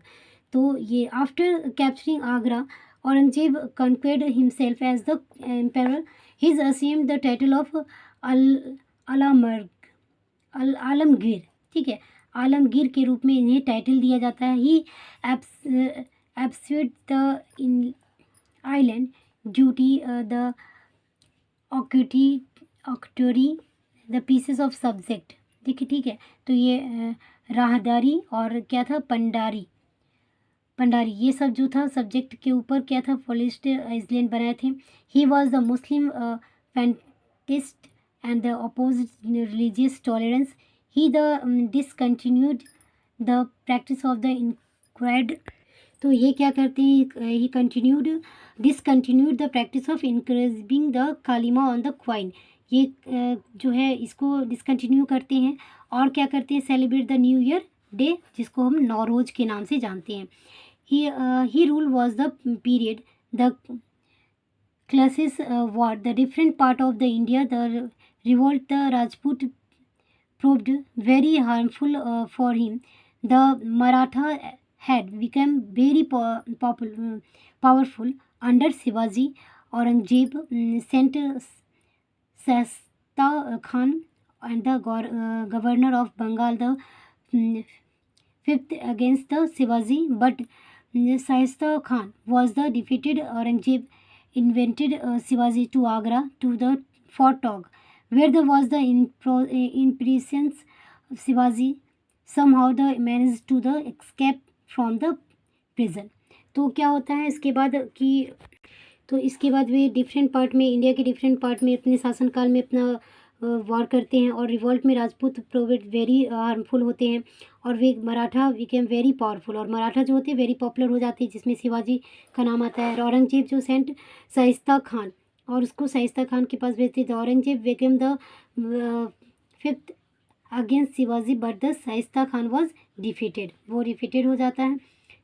तो ये after capturing Agra, Aurangzeb conquered himself as the emperor. His assumed the title of Alamgir. ठीक है, आलमगीर के रूप में इन्हें टाइटल दिया जाता है। He abolished the island duty the octroi the pieces of subject. देखिए, ठीक है, तो ये राहदारी और क्या था, पंडारी, ये सब जो था सब्जेक्ट के ऊपर क्या था, फॉलिस्ट आइलैंड बनाए थे। He was the Muslim fanatic and the opposite religious tolerance. He the discontinued the practice of the inquired. तो ये क्या करते हैं, he discontinued the practice of increasing the kalima on the coin. ये जो है इसको डिसकंटिन्यू करते हैं। और क्या करते हैं, celebrate the new year day, जिसको हम नौरोज के नाम से जानते हैं। He rule was the period the classes war the different part of the India. The revolt the Rajput proved very harmful for him. The Maratha had become very powerful under Shivaji. Aurangzeb sent Shasta Khan and the governor of Bengal the fifth against the Shivaji, but Shasta Khan was the defeated. Aurangzeb invited Shivaji to Agra to the Fort Tog, where there was the imprisoned Shivaji. Somehow the managed to the escape from the prison. तो क्या होता है इसके बाद कि, तो इसके बाद वे डिफरेंट पार्ट में, इंडिया के डिफरेंट पार्ट में अपने शासनकाल में अपना वॉर करते हैं। और रिवॉल्ट में राजपूत प्रोवेट वेरी हार्मफुल होते हैं और वे मराठा बिकेम वेरी पावरफुल, और मराठा जो होते हैं वेरी पॉपुलर हो जाते हैं, जिसमें शिवाजी का नाम आता है। औरंगजेब जो सेंट शाइस्ता खान, और उसको शाइस्ता खान के पास भेजते थे। Aurangzeb became the fifth against Shivaji, but the Shaista Khan was defeated, वो डिफीटेड हो जाता है,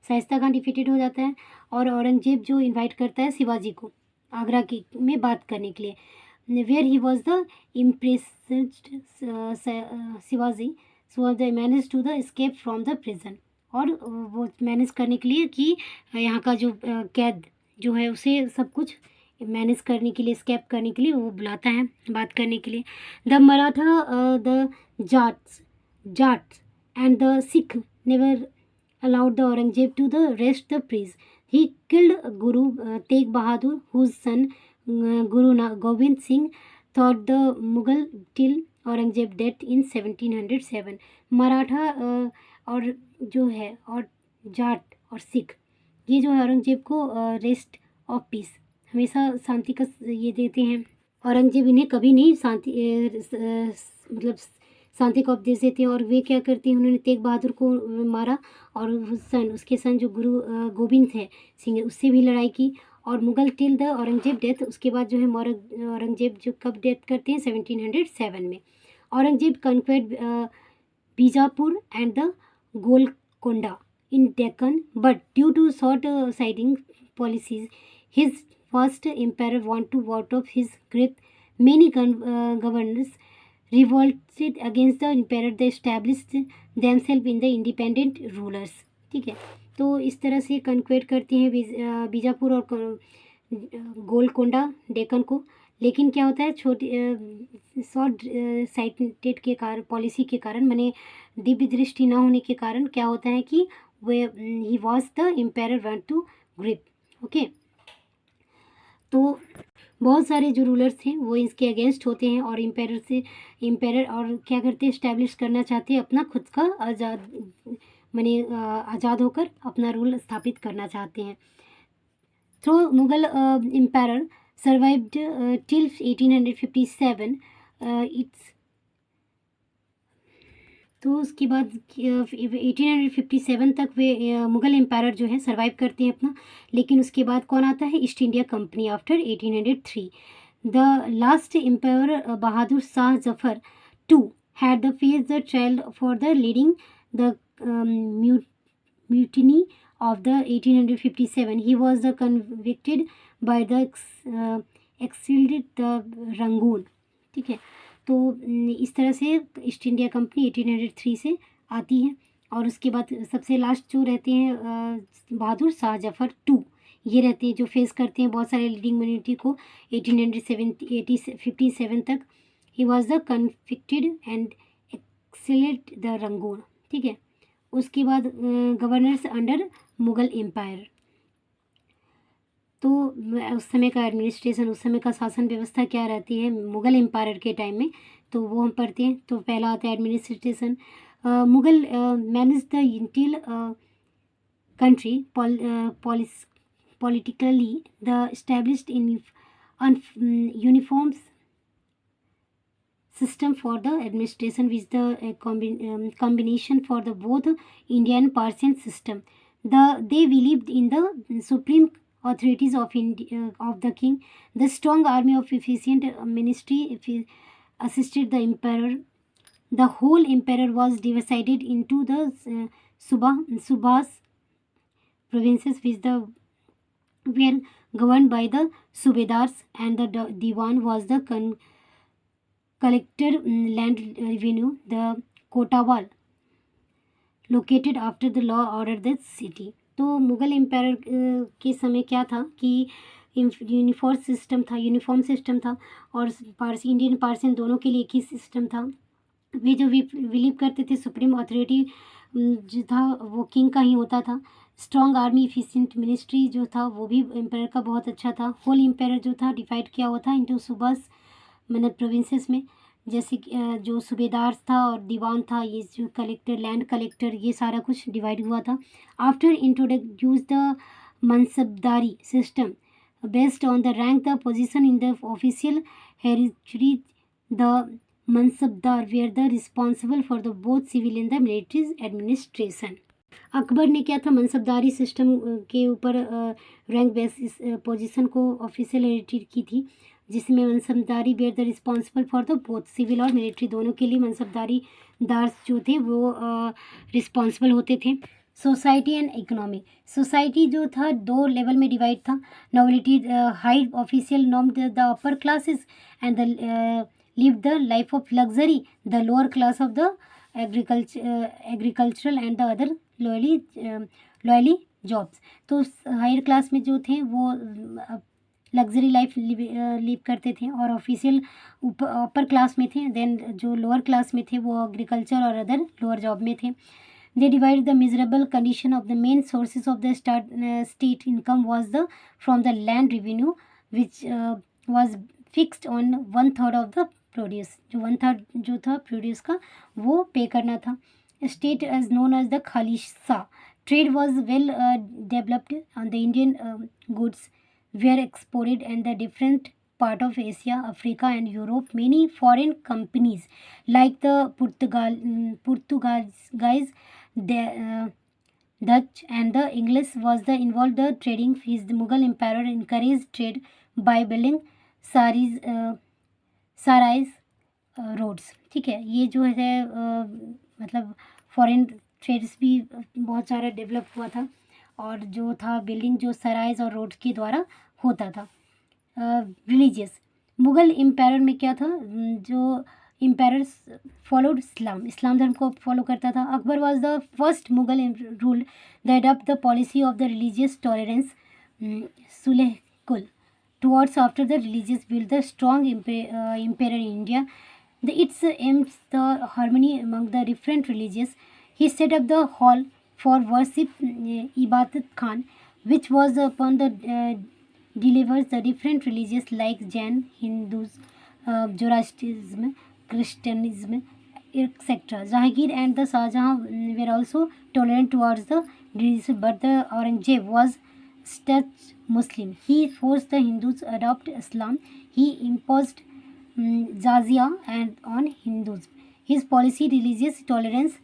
शाइस्ता खान डिफीटेड हो जाता है। और औरंगजेब जो इनवाइट करता है शिवाजी को आगरा की में बात करने के लिए, where he was the impressed Shivaji so the manage to the escape from the prison. और वो मैनेज करने के लिए कि यहाँ का जो कैद जो है उसे सब कुछ मैनेज करने के लिए, स्केप करने के लिए वो बुलाता है बात करने के लिए। The Maratha the Jats and the Sikh never allowed the Aurangzeb to the rest the prize. He killed Guru Tegh Bahadur whose son Gobind Singh thought the Mughal till Aurangzeb death in 1707। Maratha और जो है और जाट और सिख, ये जो है औरंगजेब को रेस्ट ऑफ पीस, हमेशा शांति का ये देते हैं। औरंगजेब इन्हें कभी नहीं मतलब शांति का उपदेश देते हैं। और वे क्या करते हैं, उन्होंने तेग बहादुर को मारा और उसके सन जो गुरु गोविंद है सिंह है, उससे भी लड़ाई की। और Mughal till the Aurangzeb death, उसके बाद जो है औरंगजेब जो कब डेथ करते हैं 1707 में। Aurangzeb conquered Bijapur and the Golconda in Deccan, but due to short-sighted policies, his first emperor wanted to out of his grip. Many governors revolted against the emperor. They established themselves in the independent rulers. ठीक है, तो इस तरह से कन्क्वेट करते हैं बीजापुर और गोलकोंडा डेक्कन को। लेकिन क्या होता है, छोटी शॉर्ट साइटेड के कारण, पॉलिसी के कारण, माने दिव्य दृष्टि न होने के कारण क्या होता है कि वे he was the empire want to grip. Okay, तो बहुत सारे जो रूलर्स थे वो इसके अगेंस्ट होते हैं और एम्पायर और क्या करते हैं, इस्टेब्लिश करना चाहते हैं अपना खुद का माने आज़ाद होकर अपना रूल स्थापित करना चाहते हैं। Through Mughal empire survived till 1857। It's तो उसके बाद 1857 तक वे मुग़ल एम्पायर जो है सर्वाइव करते हैं अपना। लेकिन उसके बाद कौन आता है, east India company after 1803। The last empire Bahadur Shah Zafar to had the face the trial for the leading the mutiny of the 1857। he was the convicted by the exiled the Rangoon. ठीक है, तो इस तरह से ईस्ट इंडिया कंपनी 1803 से आती है। और उसके बाद सबसे लास्ट जो रहते हैं बहादुर शाह जफर टू, ये रहते हैं जो फेस करते हैं बहुत सारे लीडिंग मिनिटी को 1857 तक। ही was the convicted and excellent the Rangoon. ठीक है, उसके बाद गवर्नर्स अंडर मुग़ल एम्पायर। तो उस समय का एडमिनिस्ट्रेशन, उस समय का शासन व्यवस्था क्या रहती है मुग़ल एम्पायर के टाइम में, तो वो हम पढ़ते हैं। तो पहला आता है administration. Mughal manage the entire country politically the established in uniforms system for the administration with the combination for the both Indian and Persian system. They believed in the supreme authorities of of the king. The strong army of efficient ministry assisted the emperor. The whole empire was divided into the subhas provinces which were governed by the subedars, and the diwan was the collector land revenue. The कोटावाल located after the law ordered the city। तो Mughal empire के समय क्या था कि uniform system था और Parsi Indian Persian दोनों के लिए एक ही सिस्टम था। वे जो बिलीव करते थे सुप्रीम अथॉरिटी जो था वो किंग का ही होता था। स्ट्रॉन्ग आर्मी, इफिशिएंट मिनिस्ट्री जो था वो भी एम्पायर का बहुत अच्छा था। होल एम्पायर जो था डिवाइड किया हुआ था इंटू सूबास मतलब प्रोविंसेस में, जैसे जो सूबेदार था और दीवान था, ये जो कलेक्टर, लैंड कलेक्टर, ये सारा कुछ डिवाइड हुआ था। After introduce the mansabdari system based on the rank the position in the official hereditary, the mansabdar were the responsible for the both civil and the military administration. Akbar ने क्या था, मनसबदारी सिस्टम के ऊपर रैंक बेसिस पोजीशन को official hereditary की थी, जिसमें mansabdari were the responsible for the both civil और मिलिट्री, दोनों के लिए मनसबदारी दार जो थे वो रिस्पॉन्सिबल होते थे। Society and economy. सोसाइटी जो था दो लेवल में डिवाइड था। Nobility high official norm the upper classes and the live the life of luxury, the lower class of the agricultural and the other lowly jobs. तो higher class में जो थे वो लग्जरी लाइफ लिव करते थे और official upper class में थे। देन जो लोअर क्लास में थे वो एग्रीकल्चर और अदर लोअर जॉब में थे। They divided the miserable condition of the main sources of the state income was the from the land revenue, which was fixed on 1/3 of the produce, जो 1/3 जो था produce का वो pay करना था. State as known as the khalisa. Trade was well developed on the Indian goods were exported and the different part of Asia, Africa and Europe. Many foreign companies like the Portuguese guys, the Dutch and the English was the involved the trading. His the Mughal emperor encouraged trade by building sarais roads. ठीक है, ये जो है मतलब foreign trades भी बहुत सारा develop हुआ था और जो था बिल्डिंग जो सराइज और रोड्स के द्वारा होता था. रिलीजियस मुग़ल एम्पायर में क्या था, जो एम्पायर्स फॉलोड इस्लाम धर्म को फॉलो करता था. Akbar was the first Mughal rule the adopt the policy of the religious tolerance sulh kul towards after the religious built the strong empire in India. Its aims the harmony among the different religions. He set up the hall for worship, Ibadat Khan, which was upon the delivers the different religions like Jain, Hindus, Zoroastrianism, Christianism, etc. Jahangir and the Shahjahan were also tolerant towards the religion, but the Aurangzeb was staunch Muslim. He forced the Hindus to adopt Islam. He imposed jizya and on Hindus. His policy, religious tolerance,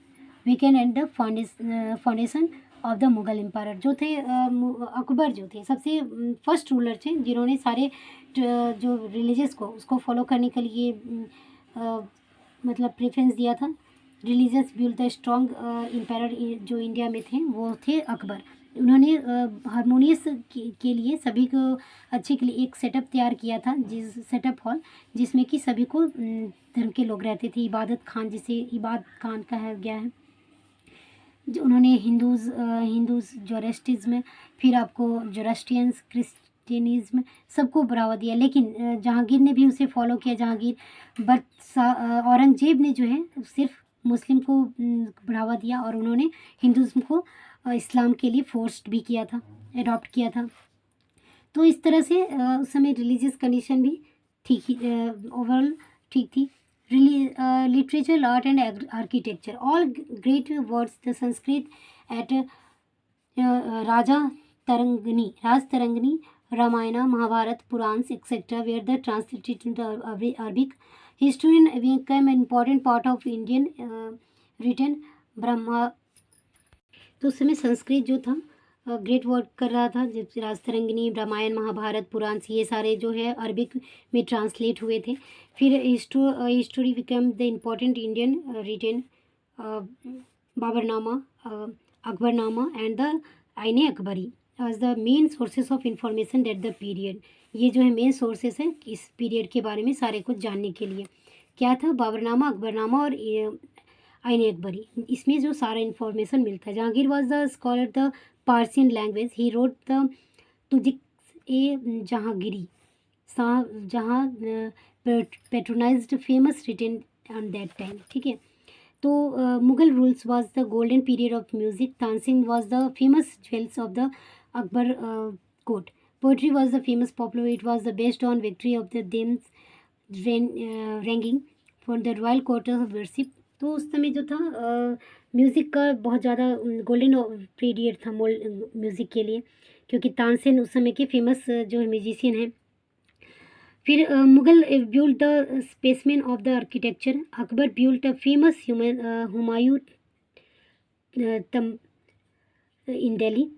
weakened and the foundation of the Mughal empire. जो थे अकबर जो थे सबसे first ruler थे जिन्होंने सारे जो religious को उसको फॉलो करने के लिए मतलब प्रेफरेंस दिया था. Religious build the strong empire जो इंडिया में थे वो थे अकबर. उन्होंने हारमोनियस के लिए सभी को अच्छे के लिए एक सेटअप तैयार किया था, जिस सेटअप हॉल जिसमें कि सभी को धर्म के लोग रहते थे. इबादत खान जिसे इबाद खान कहा गया है, जो उन्होंने हिंदूज़ जोरास्ट्रिज्म, फिर आपको जोरास्ट्रियंस, क्रिश्चियनिज्म सबको बढ़ावा दिया. लेकिन जहांगीर ने भी उसे फॉलो किया. जहांगीर बट औरंगजेब ने जो है सिर्फ मुस्लिम को बढ़ावा दिया और उन्होंने हिंदुज़्म को इस्लाम के लिए फोर्स्ड भी किया था, अडॉप्ट किया था. तो इस तरह से उस समय रिलीजियस कंडीशन भी ठीक ही ओवरऑल ठीक थी. Literature, art and architecture, all great words. The Sanskrit at Raja Tarangani, Ramayana, Mahabharata, Purans, etc. were the translated into Arabic. History became an important part of Indian written Brahma. तो उस समय संस्कृत जो था great work कर रहा था. जब राजतरंगिनी, रामायण, महाभारत, पुराण ये सारे जो है अरबिक में ट्रांसलेट हुए थे. फिर history become the important Indian written Baburnama, Akbarnama and the Ain Akbari as the main sources of information that the period. ये जो है मेन सोर्सेस है इस पीरियड के बारे में सारे कुछ जानने के लिए. क्या था अकबरनामा और आईने अकबरी, इसमें जो सारा इन्फॉर्मेशन मिलता है. Jahangir was the scholar the Persian language. He wrote the Tuzuk Jahangiri Shahjahan patronized famous written on that time. ठीक है, तो Mughal rules was the golden period of music. Tansen was the famous jewels of the Akbar court. Poetry was the famous popular. It was the based on victory of the themes ranging for the royal court of worship. तो उस समय जो था music का बहुत ज़्यादा golden period था music के लिए, क्योंकि तानसेन उस समय के फेमस जो म्यूजिशियन हैं. फिर Mughal build the specimen of the architecture. Akbar build a famous Humayun tomb in Delhi.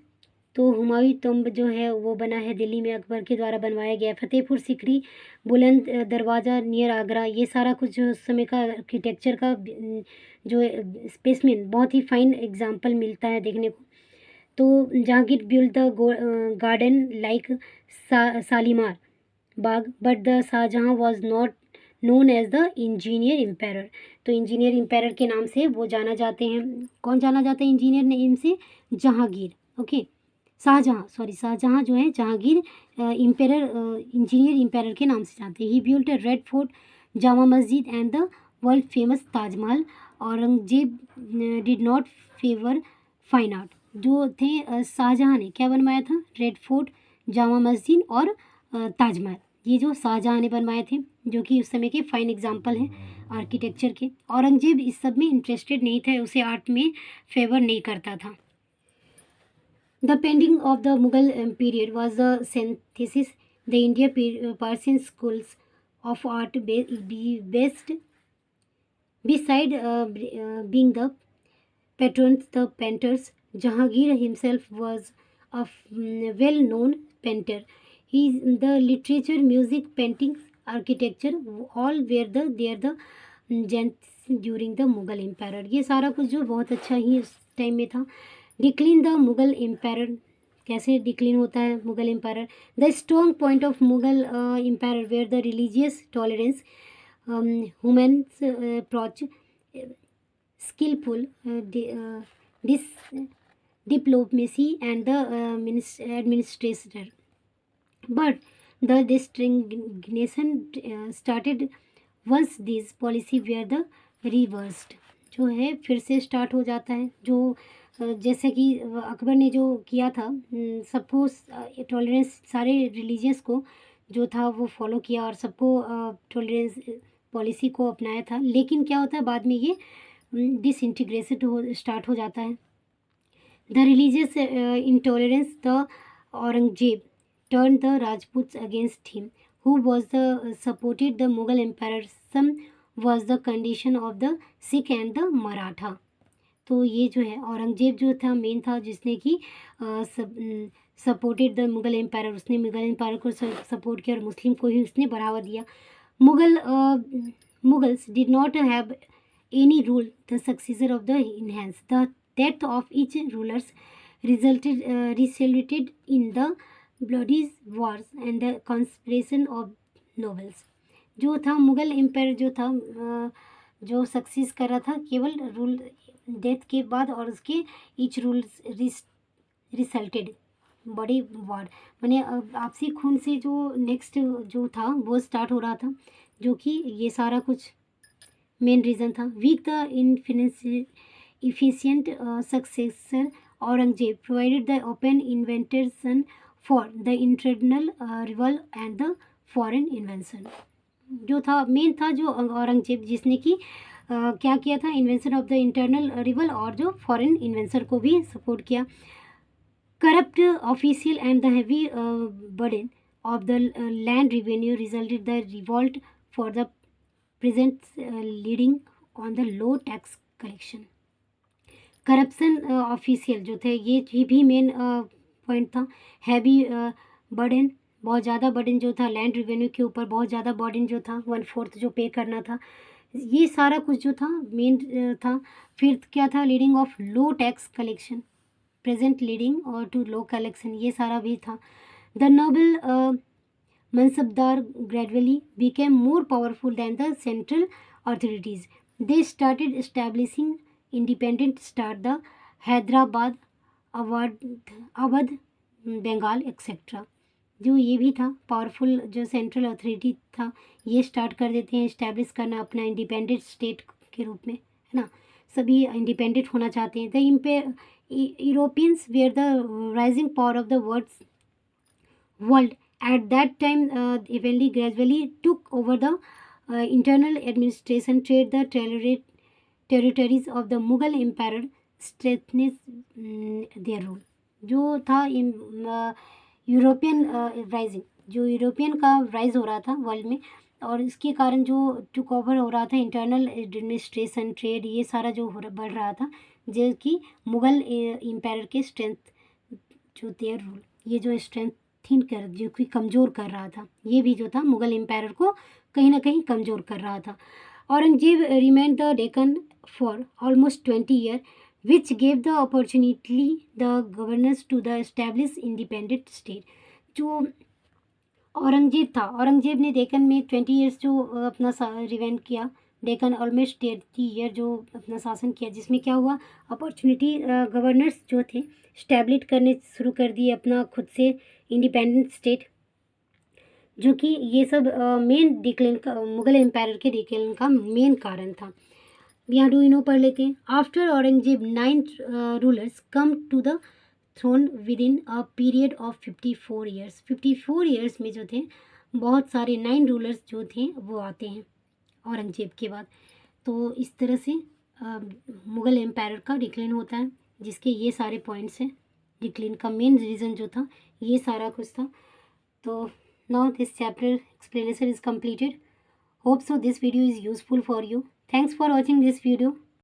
तो हुमायूं तंब जो है वो बना है दिल्ली में, अकबर के द्वारा बनवाया गया. फतेहपुर सिकरी, बुलंद दरवाज़ा नियर आगरा, ये सारा कुछ जो उस समय का आर्किटेक्चर का जो स्पेसमैन बहुत ही फाइन एग्जांपल मिलता है देखने को. तो Jahangir build the garden like Shalimar Bagh, but the Shah Jahan was not known as the engineer empire. तो इंजीनियर एम्पायर के नाम से वो जाना जाते हैं. कौन जाना जाता है इंजीनियर नेम से? जहांगीर. ओके, शाहजहाँ जो है जहांगीर एम्पायर इंजीनियर एम्पायर के नाम से जानते हैं. He built a Red Fort, Jama Masjid and the world famous Taj Mahal. Aurangzeb did not favour fine art. जो थे शाहजहाँ ने क्या बनवाया था? रेड फोर्ट, जामा मस्जिद और ताजमहल. ये जो शाहजहाँ ने बनवाए थे, जो कि उस समय के फाइन एग्जाम्पल हैं आर्किटेक्चर के। औरंगजेब इस सब में इंटरेस्टेड नहीं था, उसे आर्ट में फेवर नहीं करता था। The pending of the Mughal period was the synthesis the India Persian schools of art best beside being the patrons, the painters. Jahangir himself was a well-known painter. He the literature, music, paintings, architecture, all were the gents during the Mughal Empire. ये सारा कुछ जो बहुत अच्छा ही उस time में था। Decline the Mughal empire, कैसे डिक्लीन होता है Mughal empire? The strong point of Mughal empire were the religious tolerance, human approach, skillful diplomacy, and the administrator. But the stagnation started once these policy were the reversed. जो है फिर से start हो जाता है, जो जैसे कि अकबर ने जो किया था, सबको टॉलरेंस, सारे रिलीजियस को जो था वो फॉलो किया और सबको टॉलरेंस पॉलिसी को अपनाया था। लेकिन क्या होता है बाद में ये डिसइंटीग्रेटेड स्टार्ट हो जाता है। The religious intolerance, the Aurangzeb turn the Rajputs against him who was the supported the Mughal empire, some was the condition of the Sikh and the Maratha. तो ये जो है औरंगजेब जो था मेन था, जिसने कि सपोर्टेड द मुगल एम्पायर, उसने मुगल एम्पायर को सपोर्ट किया और मुस्लिम को ही उसने बढ़ावा दिया। Mughals did not have any rule the successor of the enhance. The death of each rulers resulted in the bloody wars and the conspiration of nobles. जो था मुगल एम्पायर जो था जो सक्सेस कर रहा था केवल रूल डेथ के बाद, और उसके ईच रूल रिजल्टेड बड़ी वार, माने आपसी खून से जो नेक्स्ट जो था वो स्टार्ट हो रहा था, जो कि ये सारा कुछ मेन रीज़न था। Weak the efficient successor Aurangzeb provided the open invitation for the internal revolve and the foreign invention. जो था मेन था जो औरंगजेब, जिसने कि क्या किया था, invention of the internal reveal और जो फॉरेन इन्वेंशन को भी सपोर्ट किया। Corrupt official and the heavy burden of the land revenue resulted the revolt for the present leading on the low tax collection. Corruption official जो थे ये भी main point था। हैवी बर्डन, बहुत ज़्यादा बर्डन जो था लैंड रेवेन्यू के ऊपर, बहुत ज़्यादा बर्डन जो था 1/4 जो पे करना था, ये सारा कुछ जो था मेन था। फिर क्या था, leading of low tax collection, present leading और टू लो कलेक्शन, ये सारा भी था। The noble Mansabdar gradually became more powerful than the central authorities. They started establishing independent state, the Hyderabad, Awadh, Bengal, etc. जो ये भी था powerful, जो सेंट्रल अथॉरिटी था, ये स्टार्ट कर देते हैं इस्टेब्लिश करना अपना इंडिपेंडेंट स्टेट के रूप में, है ना। सभी इंडिपेंडेंट होना चाहते हैं। The Europeans were the rising power of the world at that time, eventually gradually took over the internal administration, trade, the territories of the Mughal Empire strengthened their rule. जो था यूरोपियन राइजिंग, जो European का rise हो रहा था world में, और इसके कारण जो टुक ओवर हो रहा था इंटरनल एडमिनिस्ट्रेशन, ट्रेड, ये सारा जो बढ़ रहा था, जो कि मुग़ल एम्पायर के स्ट्रेंथ जो देयर रूल, ये जो स्ट्रेंथ थिन कर, जो कि कमज़ोर कर रहा था, ये भी जो था मुग़ल एम्पायर को कहीं ना कहीं कमज़ोर कर रहा था। Aurangzeb remained the Deccan for almost 20 year, which gave the opportunity the governance to the establish independent state. जो औरंगजेब था, औरंगजेब ने डेक्कन में 20 ईयर्स जो अपना रिवेंड किया, डेक्कन ऑलमोस्ट 30 ईयर जो अपना शासन किया, जिसमें क्या हुआ, अपॉर्चुनिटी गवर्नर्स जो थे स्टैब्लिश करने शुरू कर दिए अपना खुद से इंडिपेंडेंट स्टेट, जो कि ये सब मेन डिक्लेन का, मुग़ल एम्पायर के डिक्लेन का मेन कारण था। यहाँ डू नो पढ़ लेते हैं। After Aurangzeb 9 rulers come to the throne within a period of 54 years. 54 years में जो थे बहुत सारे 9 रूलर्स जो थे वो आते हैं औरंगजेब के बाद। तो इस तरह से मुग़ल एम्पायर का डिक्लाइन होता है, जिसके ये सारे पॉइंट्स हैं। डिक्लाइन का मेन रीज़न जो था ये सारा कुछ था। तो now this chapter explanation is completed. Hope so this video is useful for you. Thanks for watching this video.